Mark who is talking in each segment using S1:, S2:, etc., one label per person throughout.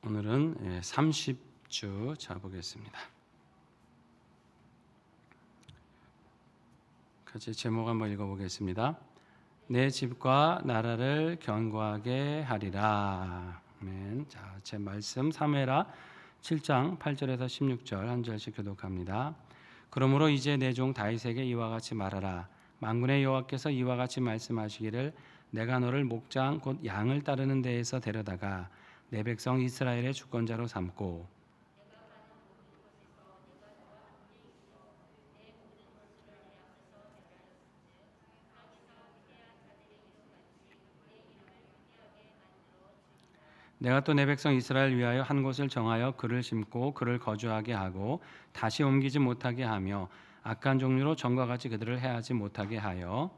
S1: 오늘은 30주 잡보겠습니다. 같이 제목 한번 읽어보겠습니다. 내 집과 나라를 견고하게 하리라. 아멘. 자, 제 말씀 사무엘하 7장 8절에서 16절 한 절씩 교독합니다. 그러므로 이제 내 종 다윗에게 이와 같이 말하라. 만군의 여호와께서 이와 같이 말씀하시기를 내가 너를 목장 곧 양을 따르는 데에서 데려다가 내 백성 이스라엘의 주권자로 삼고 내가 또 내 백성 이스라엘 위하여 한 곳을 정하여 그를 심고 그를 거주하게 하고 다시 옮기지 못하게 하며 악한 종류로 전과 같이 그들을 해하지 못하게 하여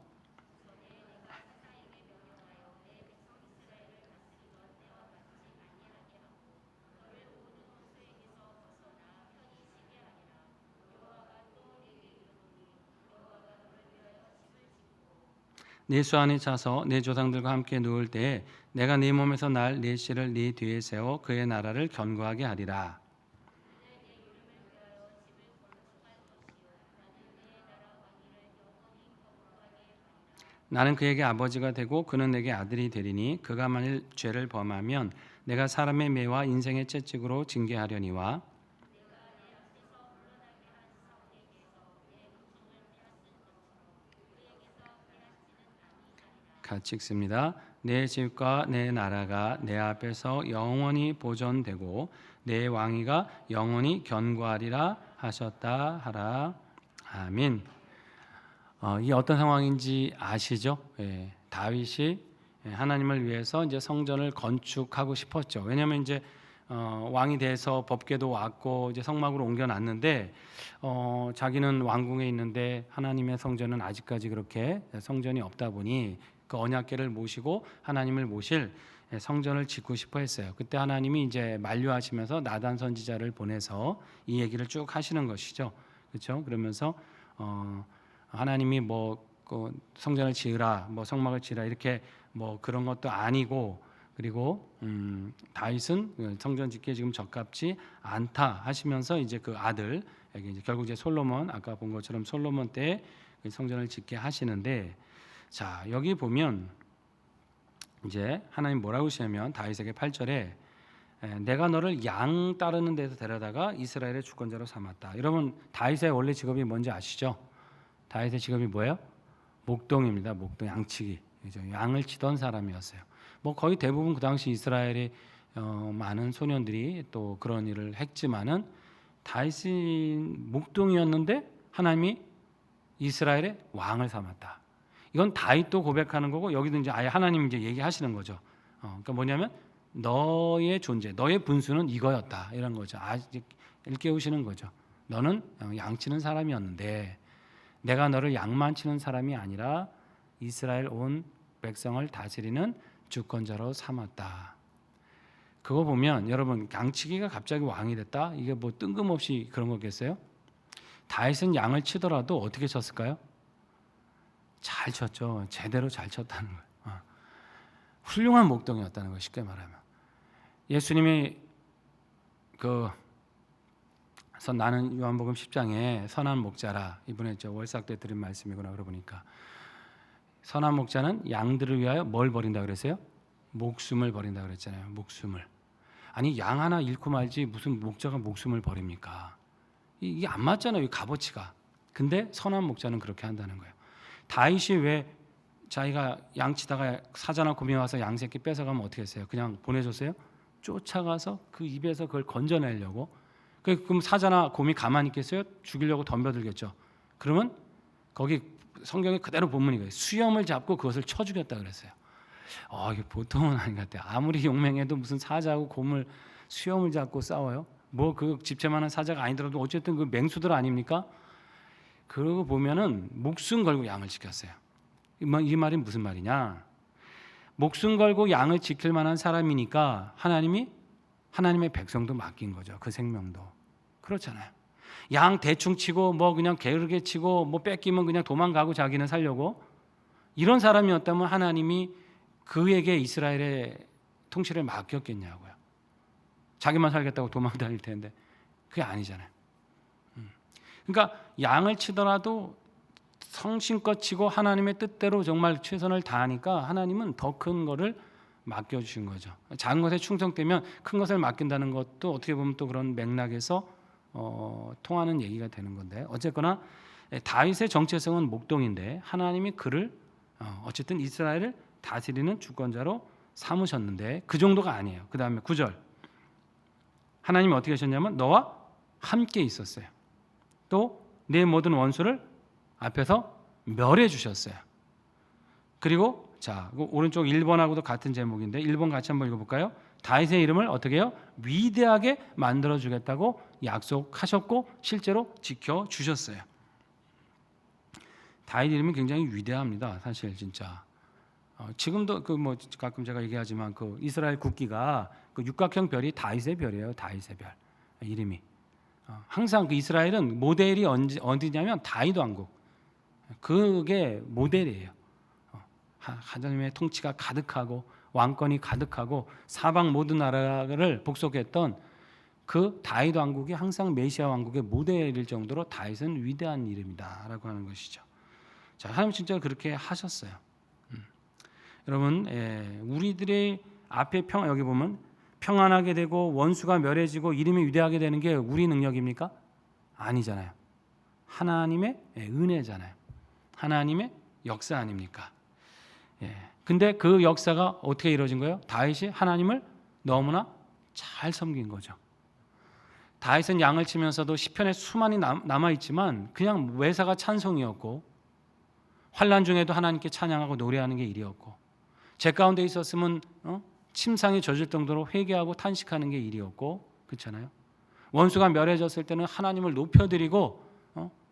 S1: 네 수 안에 차서 네 조상들과 함께 누울 때에 내가 네 몸에서 날 네 씨를 네 뒤에 세워 그의 나라를 견고하게 하리라. 나는 그에게 아버지가 되고 그는 내게 아들이 되리니 그가 만일 죄를 범하면 내가 사람의 매와 인생의 채찍으로 징계하려니와 같이 읽습니다. 내 집과 내 나라가 내 앞에서 영원히 보존되고 내 왕위가 영원히 견고하리라 하셨다 하라. 아멘. 이 어떤 상황인지 아시죠? 다윗이 하나님을 위해서 이제 성전을 건축하고 싶었죠. 왜냐하면 이제 왕이 돼서 법궤도 왔고 이제 성막으로 옮겨놨는데 자기는 왕궁에 있는데 하나님의 성전은 아직까지 그렇게 성전이 없다 보니 그 언약궤를 모시고 하나님을 모실 성전을 짓고 싶어 했어요. 그때 하나님이 이제 만류하시면서 나단 선지자를 보내서 이 얘기를 쭉 하시는 것이죠. 그렇죠? 그러면서 하나님이 그 성전을 지으라, 성막을 지으라 이렇게 그런 것도 아니고 그리고 다윗은 성전 짓기에 지금 적합지 않다 하시면서 이제 그 아들에게 이제 결국 이제 솔로몬 아까 본 것처럼 솔로몬 때 성전을 짓게 하시는데 자 여기 보면 이제 하나님 뭐라고 하시냐면 다윗에게 8절에 내가 너를 양 따르는 데서 데려다가 이스라엘의 주권자로 삼았다. 여러분 다윗의 원래 직업이 뭔지 아시죠? 다윗의 직업이 뭐예요? 목동입니다. 목동 양치기. 양을 치던 사람이었어요. 거의 대부분 그 당시 이스라엘의 많은 소년들이 또 그런 일을 했지만은 다윗이 목동이었는데 하나님이 이스라엘의 왕을 삼았다. 이건 다윗도 고백하는 거고 여기도 이제 아예 하나님 이제 얘기하시는 거죠. 그러니까 뭐냐면 너의 존재, 너의 분수는 이거였다 이런 거죠. 일깨우시는 거죠. 너는 양치는 사람이었는데 내가 너를 양만 치는 사람이 아니라 이스라엘 온 백성을 다스리는 주권자로 삼았다. 그거 보면 여러분 양치기가 갑자기 왕이 됐다? 이게 뜬금없이 그런 거겠어요? 다윗은 양을 치더라도 어떻게 쳤을까요? 잘 쳤죠. 제대로 잘 쳤다는 거예요. 훌륭한 목동이었다는 거예요. 쉽게 말하면 예수님이 나는 요한복음 10장에 선한 목자라 이번에 월삭 때 드린 말씀이구나 그러고 보니까 선한 목자는 양들을 위하여 뭘 버린다 그랬어요? 목숨을 버린다 그랬잖아요. 목숨을. 아니 양 하나 잃고 말지 무슨 목자가 목숨을 버립니까? 이게 안 맞잖아요. 이 값어치가. 근데 선한 목자는 그렇게 한다는 거예요. 다윗이 왜 자기가 양치다가 사자나 곰이 와서 양 새끼 뺏어가면 어떻게 했어요? 그냥 보내줬어요? 쫓아가서 그 입에서 그걸 건져내려고. 그럼 사자나 곰이 가만히 있겠어요? 죽이려고 덤벼들겠죠. 그러면 거기 성경에 그대로 본문이 거예요. 수염을 잡고 그것을 쳐 죽였다 그랬어요. 이게 보통은 아닌 것 같아요. 아무리 용맹해도 무슨 사자하고 곰을 수염을 잡고 싸워요? 그 집채만한 사자가 아니더라도 어쨌든 그 맹수들 아닙니까? 그러고 보면은 목숨 걸고 양을 지켰어요. 이 말이 무슨 말이냐? 목숨 걸고 양을 지킬 만한 사람이니까 하나님의 백성도 맡긴 거죠. 그 생명도. 그렇잖아요. 양 대충 치고 그냥 게으르게 치고 뺏기면 그냥 도망가고 자기는 살려고 이런 사람이었다면 하나님이 그에게 이스라엘의 통치를 맡겼겠냐고요. 자기만 살겠다고 도망 다닐 텐데 그게 아니잖아요. 그러니까 양을 치더라도 성심껏 치고 하나님의 뜻대로 정말 최선을 다하니까 하나님은 더 큰 거를 맡겨주신 거죠. 작은 것에 충성되면 큰 것을 맡긴다는 것도 어떻게 보면 또 그런 맥락에서 통하는 얘기가 되는 건데, 어쨌거나 다윗의 정체성은 목동인데 하나님이 그를 어쨌든 이스라엘을 다스리는 주권자로 삼으셨는데 그 정도가 아니에요. 그 다음에 9절, 하나님이 어떻게 하셨냐면 너와 함께 있었어요. 또 내 모든 원수를 앞에서 멸해 주셨어요. 그리고 자, 오른쪽 1번하고도 같은 제목인데 1번 같이 한번 읽어볼까요? 다윗의 이름을 어떻게 해요? 위대하게 만들어 주겠다고 약속하셨고 실제로 지켜주셨어요. 다윗 이름이 굉장히 위대합니다. 사실 진짜 지금도 그 뭐 가끔 제가 얘기하지만 그 이스라엘 국기가 그 육각형 별이 다윗의 별이에요. 다윗의 별 이름이. 항상 그 이스라엘은 모델이 어디냐면 다윗 왕국. 그게 모델이에요. 하나님의 통치가 가득하고 왕권이 가득하고 사방 모든 나라를 복속했던 그 다윗 왕국이 항상 메시아 왕국의 모델일 정도로 다윗은 위대한 이름이다라고 하는 것이죠. 자, 하나님 진짜 그렇게 하셨어요. 여러분, 우리들의 앞에 여기 보면 평안하게 되고 원수가 멸해지고 이름이 위대하게 되는 게 우리 능력입니까? 아니잖아요. 하나님의 은혜잖아요. 하나님의 역사 아닙니까? 근데 그 역사가 어떻게 이루어진 거예요? 다윗이 하나님을 너무나 잘 섬긴 거죠. 다윗은 양을 치면서도 시편에 수많이 남아 있지만 그냥 외사가 찬송이었고, 환난 중에도 하나님께 찬양하고 노래하는 게 일이었고, 제 가운데 있었으면 침상이 젖을 정도로 회개하고 탄식하는 게 일이었고, 그렇잖아요. 원수가 멸해졌을 때는 하나님을 높여드리고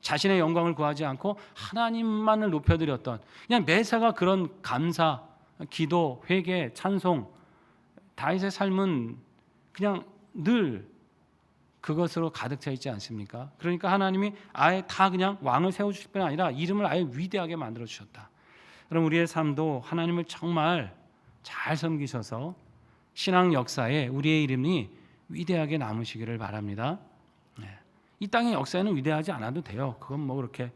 S1: 자신의 영광을 구하지 않고 하나님만을 높여드렸던, 그냥 매사가 그런 감사, 기도, 회개, 찬송, 다윗의 삶은 그냥 늘 그것으로 가득 차 있지 않습니까? 그러니까 하나님이 아예 다 그냥 왕을 세워주실 뿐 아니라 이름을 아예 위대하게 만들어 주셨다. 그럼 우리의 삶도 하나님을 정말 잘 섬기셔서 신앙 역사에 우리의 이름이 위대하게 남으시기를 바랍니다. 이 땅의 역사에는 위대하지 않아도 돼요. 그건 뭐 그렇게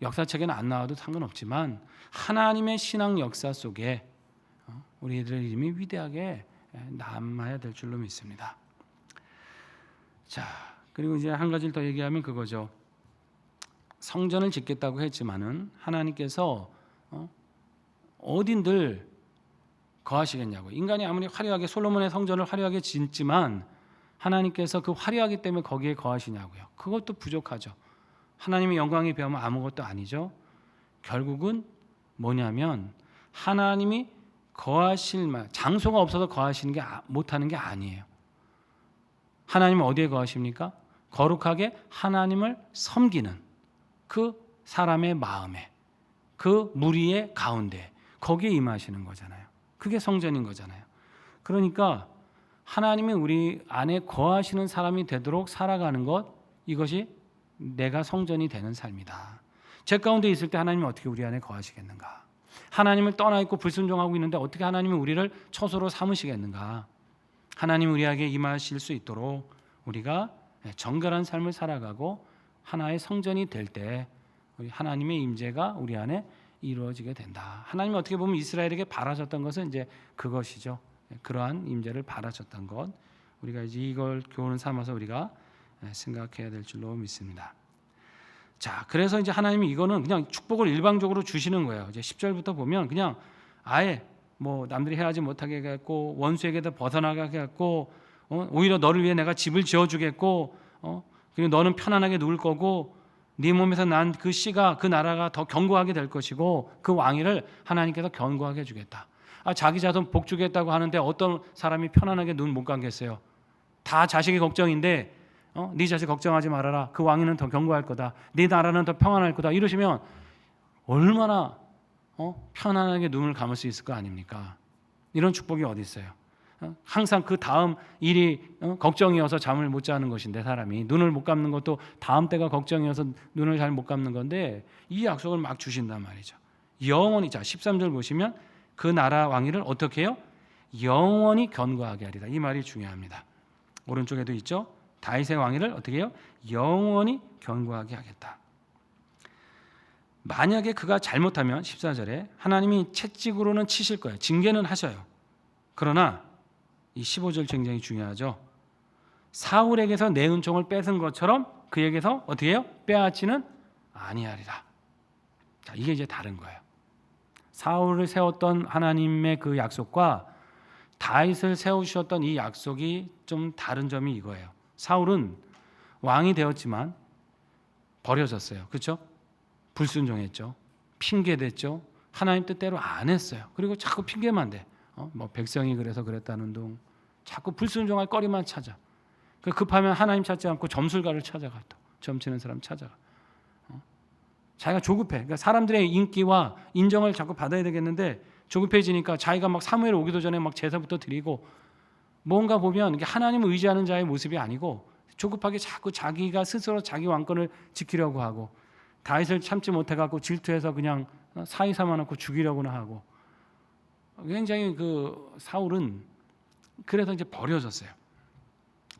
S1: 역사책에는 안 나와도 상관없지만 하나님의 신앙 역사 속에 우리들의 이름이 위대하게 남아야 될 줄로 믿습니다. 자, 그리고 이제 한 가지를 더 얘기하면 그거죠. 성전을 짓겠다고 했지만은 하나님께서 어딘들 거하시겠냐고. 인간이 아무리 화려하게 솔로몬의 성전을 화려하게 짓지만 하나님께서 그 화려하기 때문에 거기에 거하시냐고요. 그것도 부족하죠. 하나님의 영광에 비하면 아무것도 아니죠. 결국은 뭐냐면 하나님이 거하실 장소가 없어서 거하시는 게 못하는 게 아니에요. 하나님은 어디에 거하십니까? 거룩하게 하나님을 섬기는 그 사람의 마음에, 그 무리의 가운데, 거기에 임하시는 거잖아요. 그게 성전인 거잖아요. 그러니까 하나님이 우리 안에 거하시는 사람이 되도록 살아가는 것, 이것이 내가 성전이 되는 삶이다. 제 가운데 있을 때 하나님이 어떻게 우리 안에 거하시겠는가? 하나님을 떠나 있고 불순종하고 있는데 어떻게 하나님이 우리를 처소로 삼으시겠는가? 하나님 우리에게 임하실 수 있도록 우리가 정결한 삶을 살아가고 하나의 성전이 될 때 하나님의 임재가 우리 안에 이루어지게 된다. 하나님이 어떻게 보면 이스라엘에게 바라셨던 것은 이제 그것이죠. 그러한 임재를 바라셨던 것, 우리가 이제 이걸 교훈을 삼아서 우리가 생각해야 될 줄로 믿습니다. 자, 그래서 이제 하나님이 이거는 그냥 축복을 일방적으로 주시는 거예요. 이제 10절부터 보면 그냥 아예 뭐 남들이 해하지 못하게 하겠고 원수에게도 벗어나게 하겠고 오히려 너를 위해 내가 집을 지어주겠고 그리고 너는 편안하게 누울 거고 네 몸에서 난 그 씨가 그 나라가 더 견고하게 될 것이고 그 왕위를 하나님께서 견고하게 해주겠다. 자기 자손 복 주겠다고 하는데 어떤 사람이 편안하게 눈 못 감겠어요. 다 자식이 걱정인데 네 자식 걱정하지 말아라. 그 왕위는 더 견고할 거다. 네 나라는 더 평안할 거다. 이러시면 얼마나 편안하게 눈을 감을 수 있을 거 아닙니까? 이런 축복이 어디 있어요? 항상 그 다음 일이 걱정이어서 잠을 못 자는 것인데 사람이 눈을 못 감는 것도 다음 때가 걱정이어서 눈을 잘 못 감는 건데 이 약속을 막 주신단 말이죠. 영원히. 자, 13절 보시면 그 나라 왕위를 어떻게 해요? 영원히 견고하게 하리라. 이 말이 중요합니다. 오른쪽에도 있죠. 다윗의 왕위를 어떻게 해요? 영원히 견고하게 하겠다. 만약에 그가 잘못하면 14절에 하나님이 채찍으로는 치실 거예요. 징계는 하셔요. 그러나 이 15절 굉장히 중요하죠. 사울에게서 내 은총을 뺏은 것처럼 그에게서 어떻게 해요? 빼앗지는 아니하리라. 자, 이게 이제 다른 거예요. 사울을 세웠던 하나님의 그 약속과 다윗을 세우셨던 이 약속이 좀 다른 점이 이거예요. 사울은 왕이 되었지만 버려졌어요. 그렇죠? 불순종했죠. 핑계댔죠. 하나님 뜻대로 안 했어요. 그리고 자꾸 핑계만 대. 뭐 백성이 그래서 그랬다는 둥. 자꾸 불순종할 거리만 찾아. 급하면 하나님 찾지 않고 점술가를 찾아가, 또 점치는 사람 찾아가. 자기가 조급해. 그러니까 사람들의 인기와 인정을 자꾸 받아야 되겠는데 조급해지니까 자기가 막 사무엘 오기도 전에 막 제사부터 드리고, 뭔가 보면 이게 하나님을 의지하는 자의 모습이 아니고 조급하게 자꾸 자기가 스스로 자기 왕권을 지키려고 하고, 다윗을 참지 못해갖고 질투해서 그냥 사위 삼아놓고 죽이려고나 하고, 굉장히 그 사울은 그래서 이제 버려졌어요.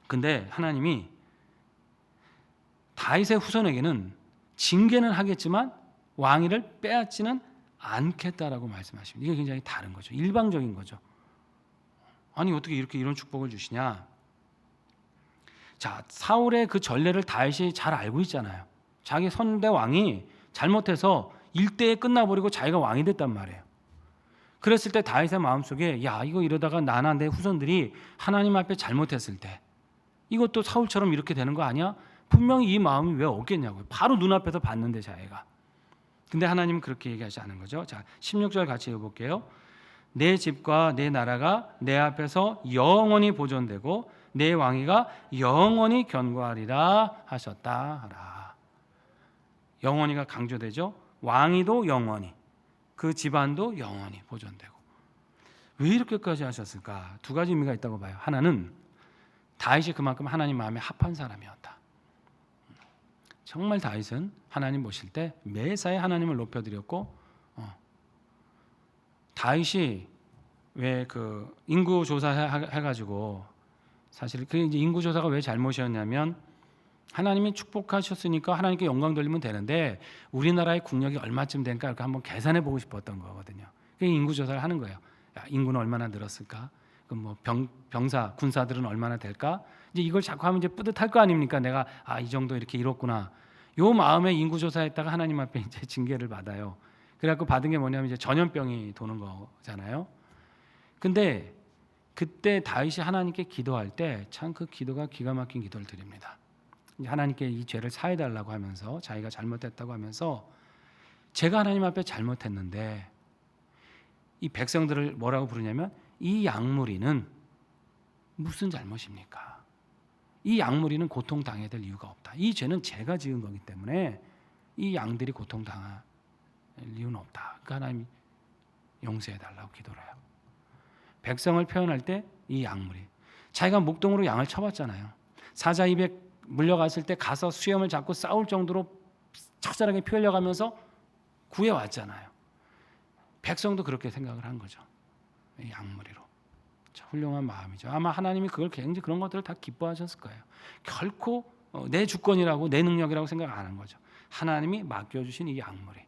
S1: 근데 하나님이 다윗의 후손에게는 징계는 하겠지만 왕위를 빼앗지는 않겠다라고 말씀하십니다. 이게 굉장히 다른 거죠. 일방적인 거죠. 아니 어떻게 이런 축복을 주시냐? 자, 사울의 그 전례를 다윗이 잘 알고 있잖아요. 자기 선대 왕이 잘못해서 일대에 끝나버리고 자기가 왕이 됐단 말이에요. 그랬을 때 다윗의 마음속에 야, 이거 이러다가 나나 내 후손들이 하나님 앞에 잘못했을 때 이것도 사울처럼 이렇게 되는 거 아니야? 분명히 이 마음이 왜 없겠냐고요. 바로 눈앞에서 봤는데 자기가. 근데 하나님은 그렇게 얘기하지 않은 거죠. 자, 16절 같이 읽어볼게요. 내 집과 내 나라가 내 앞에서 영원히 보존되고 내 왕위가 영원히 견고하리라 하셨다 하라. 영원히가 강조되죠. 왕위도 영원히, 그 집안도 영원히 보존되고. 왜 이렇게까지 하셨을까? 두 가지 의미가 있다고 봐요. 하나는 다윗이 그만큼 하나님 마음에 합한 사람이었다. 정말 다윗은 하나님 보실 때 매사에 하나님을 높여드렸고, 다윗이 왜 그 인구 조사 해가지고, 사실 그 이제 인구 조사가 왜 잘못이었냐면 하나님이 축복하셨으니까 하나님께 영광 돌리면 되는데 우리나라의 국력이 얼마쯤 된가 이렇게 한번 계산해 보고 싶었던 거거든요. 그 인구 조사를 하는 거예요. 야, 인구는 얼마나 늘었을까? 그럼 뭐 병사 군사들은 얼마나 될까? 이제 이걸 자꾸 하면 이제 뿌듯할 거 아닙니까? 내가 이 정도 이렇게 이뤘구나. 요 마음에 인구 조사했다가 하나님 앞에 이제 징계를 받아요. 그래갖고 받은 게 뭐냐면 이제 전염병이 도는 거잖아요. 근데 그때 다윗이 하나님께 기도할 때 참 그 기도가 기가 막힌 기도를 드립니다. 하나님께 이 죄를 사해달라고 하면서, 자기가 잘못했다고 하면서, 제가 하나님 앞에 잘못했는데 이 백성들을 뭐라고 부르냐면 이 양무리는 무슨 잘못입니까? 이 양무리는 고통당해야 될 이유가 없다. 이 죄는 제가 지은 거기 때문에 이 양들이 고통당할 이유는 없다. 그러니까 하나님이 용서해달라고 기도를 해요. 백성을 표현할 때 이 양무리, 자기가 목동으로 양을 쳐봤잖아요. 사자 입에 물려갔을 때 가서 수염을 잡고 싸울 정도로 처절하게 피 흘려가면서 구해왔잖아요. 백성도 그렇게 생각을 한 거죠. 이 양무리로. 훌륭한 마음이죠. 아마 하나님이 그걸 굉장히 그런 것들을 다 기뻐하셨을 거예요. 결코 내 주권이라고 내 능력이라고 생각 안 한 거죠. 하나님이 맡겨주신 이 양무리.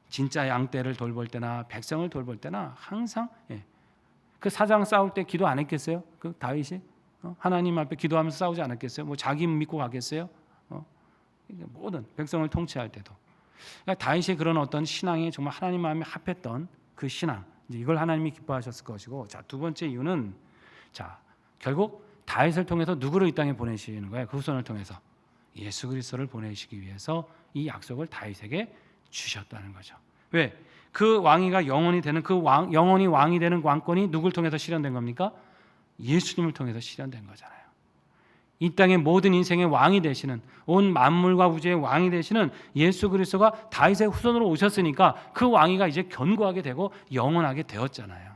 S1: 진짜 양떼를 돌볼 때나 백성을 돌볼 때나 항상 그 사장 싸울 때 기도 안 했겠어요? 그 다윗이 하나님 앞에 기도하면서 싸우지 않았겠어요? 뭐 자기 믿고 가겠어요? 모든 백성을 통치할 때도. 그러니까 다윗의 그런 어떤 신앙이 정말 하나님 마음에 합했던 그 신앙, 이걸 하나님이 기뻐하셨을 것이고, 자, 두 번째 이유는, 자, 결국 다윗을 통해서 누구를 이 땅에 보내시는 거예요? 그 후손을 통해서 예수 그리스도를 보내시기 위해서 이 약속을 다윗에게 주셨다는 거죠. 왜? 그 왕위가 영원히 되는 영원히 왕이 되는 왕권이 누굴 통해서 실현된 겁니까? 예수님을 통해서 실현된 거잖아요. 이 땅의 모든 인생의 왕이 되시는, 온 만물과 우주의 왕이 되시는 예수 그리스도가 다윗의 후손으로 오셨으니까 그 왕위가 이제 견고하게 되고 영원하게 되었잖아요.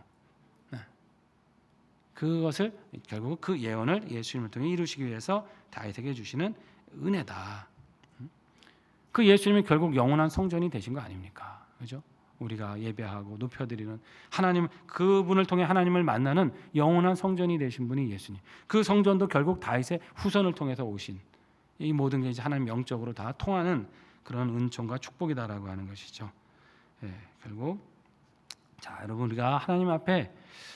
S1: 그것을 결국 그 예언을 예수님을 통해 이루시기 위해서 다윗에게 주시는 은혜다. 그 예수님이 결국 영원한 성전이 되신 거 아닙니까? 그죠? 우리가 예배하고 높여드리는 하나님, 그분을 통해 하나님을 만나는 영원한 성전이 되신 분이 예수님. 그 성전도 결국 다윗의 후손을 통해서 오신, 이 모든 게 이제 하나님 영적으로 다 통하는 그런 은총과 축복이다라고 하는 것이죠. 예, 결국 자, 여러분, 우리가 하나님 앞에,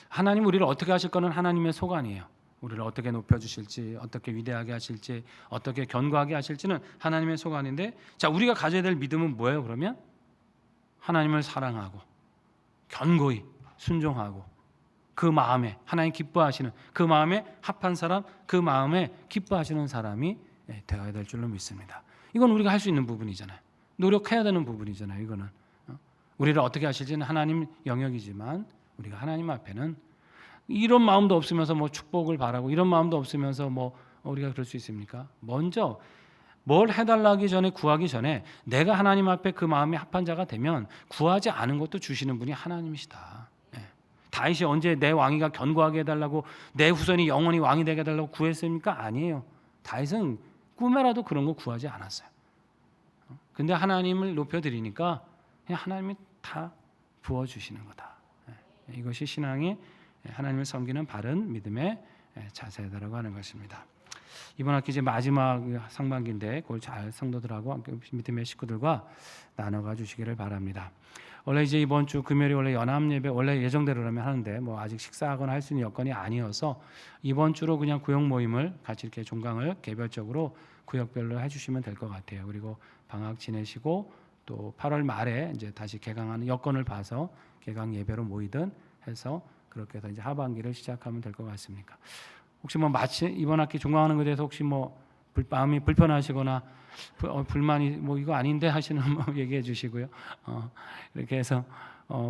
S1: 하나님 우리를 어떻게 하실 거는 하나님의 소관이에요. 우리를 어떻게 높여주실지, 어떻게 위대하게 하실지, 어떻게 견고하게 하실지는 하나님의 소관인데, 자, 우리가 가져야 될 믿음은 뭐예요? 그러면 하나님을 사랑하고 견고히 순종하고 그 마음에 하나님 기뻐하시는, 그 마음에 합한 사람, 그 마음에 기뻐하시는 사람이 되어야 될 줄로 믿습니다. 이건 우리가 할 수 있는 부분이잖아요. 노력해야 되는 부분이잖아요. 이거는 우리를 어떻게 하실지는 하나님 영역이지만, 우리가 하나님 앞에는 이런 마음도 없으면서 뭐 축복을 바라고 이런 마음도 없으면서 뭐 우리가 그럴 수 있습니까? 먼저 뭘 해달라기 전에, 구하기 전에 내가 하나님 앞에 그 마음이 합한 자가 되면 구하지 않은 것도 주시는 분이 하나님이시다. 다윗이 언제 내 왕위가 견고하게 해달라고, 내 후손이 영원히 왕이 되게 해달라고 구했습니까? 아니에요. 다윗은 꿈에라도 그런 거 구하지 않았어요. 근데 하나님을 높여드리니까 그냥 하나님이 다 부어주시는 거다. 이것이 신앙이 하나님을 섬기는 바른 믿음의 자세다라고 하는 것입니다. 이번 학기 이제 마지막 상반기인데 그걸 잘 성도들하고 믿음의 식구들과 나눠가 주시기를 바랍니다. 원래 이제 이번 주 금요일이 원래 연합 예배 원래 예정대로라면 하는데 뭐 아직 식사하거나 할 수 있는 여건이 아니어서 이번 주로 그냥 구역 모임을 같이 이렇게 종강을 개별적으로 구역별로 해주시면 될 것 같아요. 그리고 방학 지내시고 또 8월 말에 이제 다시 개강하는 여건을 봐서 개강 예배로 모이든 해서 그렇게 해서 이제 하반기를 시작하면 될 것 같습니까? 혹시 뭐 마치 이번 학기 종강하는 것에 대해서 혹시 뭐 마음이 불편하시거나 불만이 뭐 이거 아닌데 하시는 뭐 얘기해 주시고요. 이렇게 해서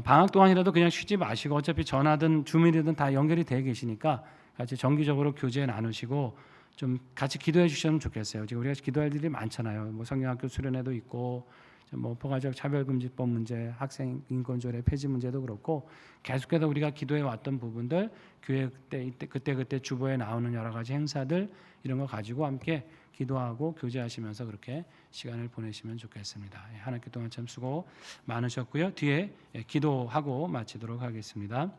S1: 방학 동안이라도 그냥 쉬지 마시고, 어차피 전화든 줌이든 다 연결이 되어 계시니까 같이 정기적으로 교제 나누시고 좀 같이 기도해 주시면 좋겠어요. 지금 우리가 기도할 일이 많잖아요. 뭐 성경학교 수련회도 있고, 뭐 포괄적 차별금지법 문제, 학생 인권조례 폐지 문제도 그렇고, 계속해서 우리가 기도해 왔던 부분들, 교회 그때 주보에 나오는 여러 가지 행사들, 이런 거 가지고 함께 기도하고 교제하시면서 그렇게 시간을 보내시면 좋겠습니다. 한 학기 동안 참 수고 많으셨고요. 뒤에 기도하고 마치도록 하겠습니다.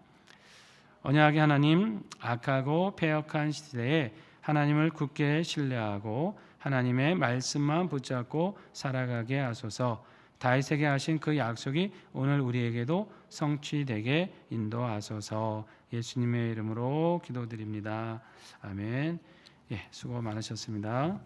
S1: 언약의 하나님, 악하고 패역한 시대에 하나님을 굳게 신뢰하고 하나님의 말씀만 붙잡고 살아가게 하소서. 다윗에게 하신 그 약속이 오늘 우리에게도 성취되게 인도하소서. 예수님의 이름으로 기도드립니다. 아멘. 수고 많으셨습니다.